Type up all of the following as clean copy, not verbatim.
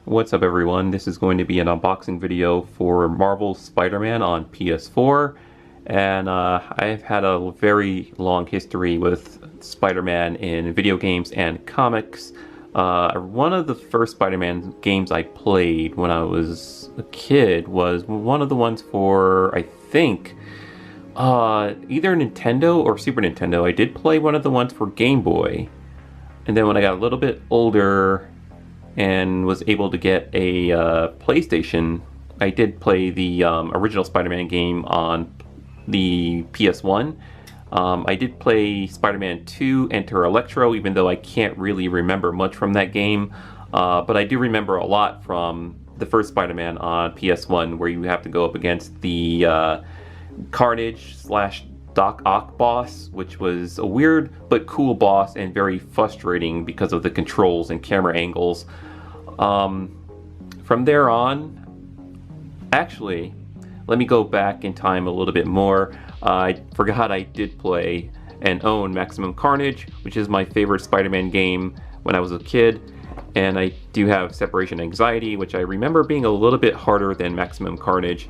What's up everyone, this is going to be an unboxing video for Marvel's Spider-Man on PS4, and I've had a very long history with Spider-Man in video games and comics. One of the first Spider-Man games I played when I was a kid was one of the ones for, I think, either Nintendo or Super Nintendo. I did play one of the ones for Game Boy, and then when I got a little bit older and was able to get a PlayStation, I did play the original Spider-Man game on the PS1. I did play Spider-Man 2 Enter Electro, even though I can't really remember much from that game. But I do remember a lot from the first Spider-Man on PS1, where you have to go up against the Carnage / Doc Ock boss, which was a weird but cool boss and very frustrating because of the controls and camera angles. From there on, actually, let me go back in time a little bit more. I forgot I did play and own Maximum Carnage, which is my favorite Spider-Man game when I was a kid. And I do have Separation Anxiety, which I remember being a little bit harder than Maximum Carnage.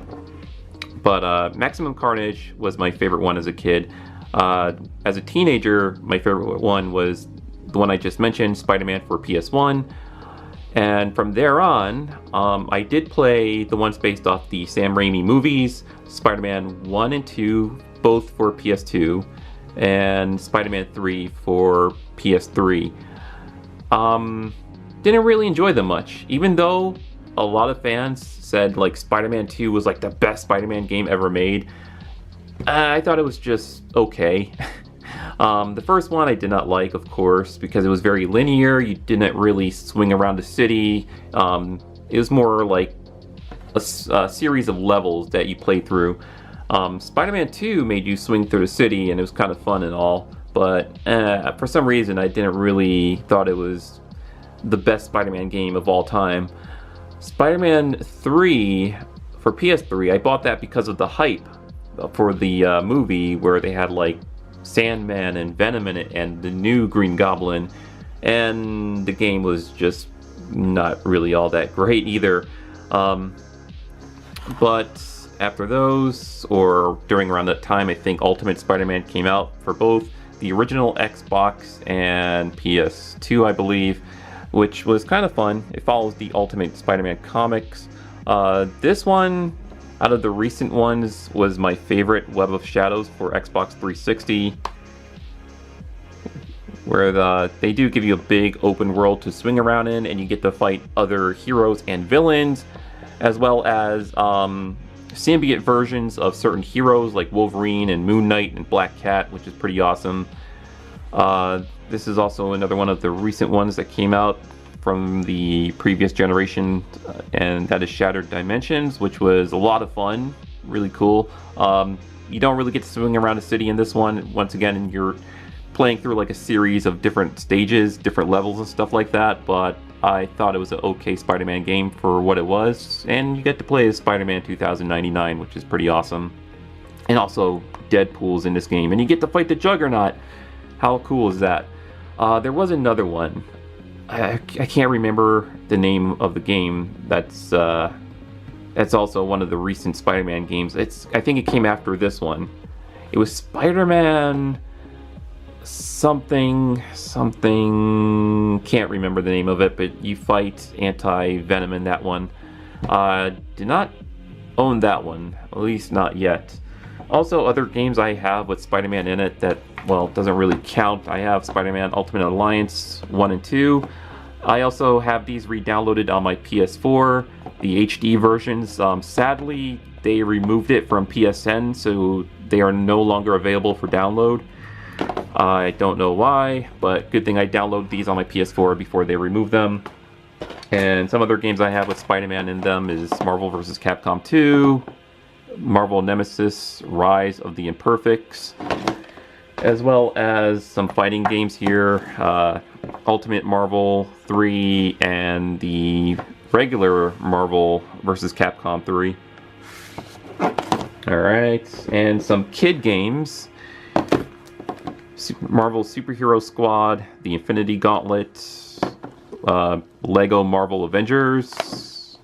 But Maximum Carnage was my favorite one as a kid. As a teenager, my favorite one was the one I just mentioned, Spider-Man for PS1. And from there on, I did play the ones based off the Sam Raimi movies, Spider-Man 1 and 2, both for PS2, and Spider-Man 3 for PS3. Didn't really enjoy them much, even though a lot of fans said like Spider-Man 2 was like the best Spider-Man game ever made. I thought it was just okay. The first one I did not like, of course, because it was very linear. You didn't really swing around the city. It was more like a series of levels that you played through. Spider-Man 2 made you swing through the city, and it was kind of fun and all, but for some reason I didn't really thought it was the best Spider-Man game of all time. Spider-Man 3 for PS3, I bought that because of the hype for the movie where they had like Sandman and Venom in it and the new Green Goblin, and the game was just not really all that great either. But after those, or during around that time, I think Ultimate Spider-Man came out for both the original Xbox and PS2, I believe, which was kind of fun. It follows the Ultimate Spider-Man comics. This one, out of the recent ones, was my favorite, Web of Shadows for Xbox 360, where they do give you a big open world to swing around in, and you get to fight other heroes and villains, as well as symbiote versions of certain heroes like Wolverine and Moon Knight and Black Cat, which is pretty awesome. This is also another one of the recent ones that came out from the previous generation, and that is Shattered Dimensions, which was a lot of fun, really cool. You don't really get to swing around a city in this one. Once again, you're playing through like a series of different stages, different levels and stuff like that, but I thought it was an okay Spider-Man game for what it was, and you get to play as Spider-Man 2099, which is pretty awesome. And also, Deadpool's in this game, and you get to fight the Juggernaut. How cool is that? There was another one. I can't remember the name of the game. That's also one of the recent Spider-Man games. I think it came after this one. It was Spider-Man something, can't remember the name of it, but you fight Anti-Venom in that one. Did not own that one, at least not yet. Also, other games I have with Spider-Man in it that, well, doesn't really count. I have Spider-Man Ultimate Alliance 1 and 2. I also have these re-downloaded on my PS4, the HD versions. Sadly, they removed it from PSN, so they are no longer available for download. I don't know why, but good thing I downloaded these on my PS4 before they removed them. And some other games I have with Spider-Man in them is Marvel vs. Capcom 2, Marvel Nemesis, Rise of the Imperfects, as well as some fighting games here, Ultimate Marvel 3 and the regular Marvel vs. Capcom 3. Alright, and some kid games. Marvel Superhero Squad, the Infinity Gauntlet, Lego Marvel Avengers,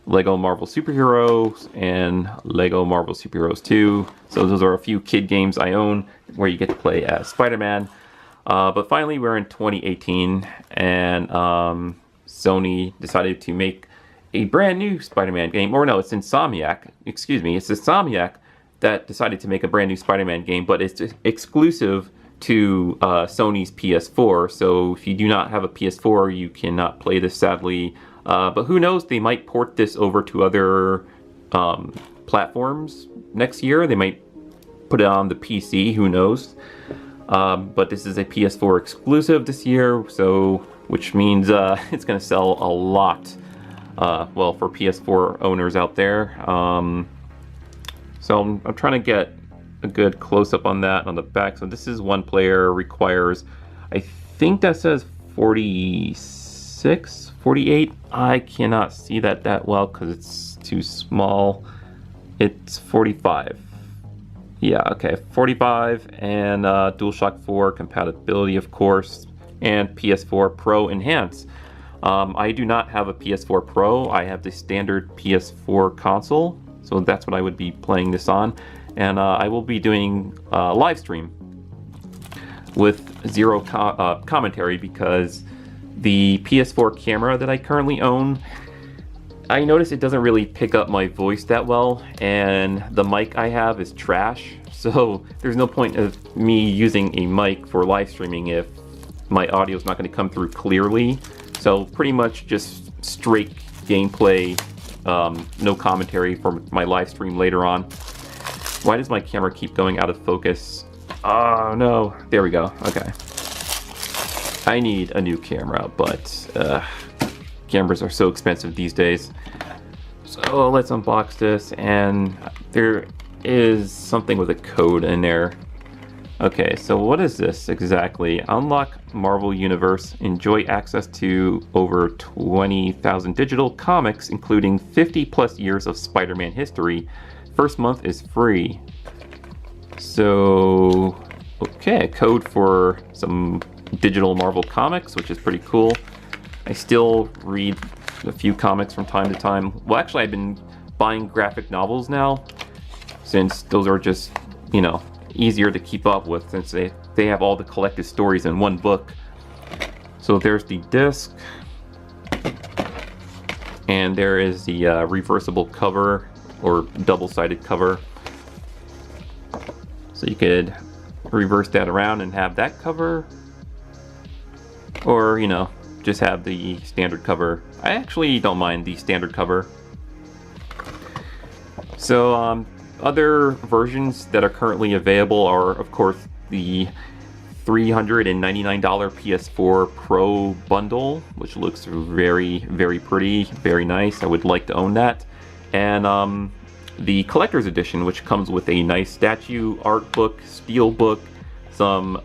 Lego Marvel Superheroes, and Lego Marvel Superheroes 2. So those are a few kid games I own where you get to play as Spider-Man. But finally, we're in 2018, and Sony decided to make a brand new Spider-Man game. Or no, it's Insomniac. Excuse me, it's Insomniac that decided to make a brand new Spider-Man game, but it's exclusive to Sony's PS4. So if you do not have a PS4, you cannot play this, sadly. But who knows? They might port this over to other platforms next year. They might put it on the PC. Who knows? But this is a PS4 exclusive this year, so which means it's going to sell a lot. Well, for PS4 owners out there. So I'm trying to get a good close-up on that on the back. So this is one player, requires, I think that says 46, 48. I cannot see that well because it's too small. It's 45. Yeah, okay, 45, and DualShock 4 compatibility, of course, and PS4 Pro Enhance. I do not have a PS4 Pro. I have the standard PS4 console, so that's what I would be playing this on. And I will be doing a live stream with zero commentary because the PS4 camera that I currently own, I notice it doesn't really pick up my voice that well, and the mic I have is trash. So there's no point of me using a mic for live streaming if my audio is not going to come through clearly. So pretty much just straight gameplay, no commentary for my live stream later on. Why does my camera keep going out of focus? Oh no, there we go, okay. I need a new camera, but cameras are so expensive these days. So let's unbox this, and there is something with a code in there. Okay, so what is this exactly? Unlock Marvel Universe. Enjoy access to over 20,000 digital comics, including 50 plus years of Spider-Man history. First month is free. So, okay, a code for some digital Marvel comics, which is pretty cool. I still read a few comics from time to time. Well, actually, I've been buying graphic novels now, since those are just, you know, easier to keep up with, since they have all the collected stories in one book. So there's the disc, and there is the reversible cover, or double-sided cover. So you could reverse that around and have that cover, or, you know, just have the standard cover. I actually don't mind the standard cover. So other versions that are currently available are, of course, the $399 PS4 Pro bundle, which looks very, very pretty, very nice. I would like to own that. And the collector's edition, which comes with a nice statue, art book, steel book, some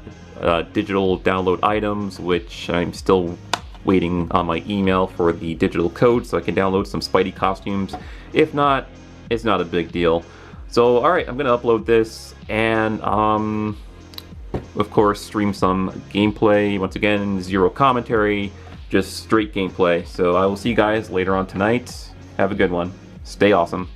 digital download items, which I'm still waiting on my email for the digital code so I can download some Spidey costumes. If not, it's not a big deal. So, alright, I'm gonna upload this and, of course, stream some gameplay. Once again, zero commentary, just straight gameplay. So I will see you guys later on tonight. Have a good one. Stay awesome.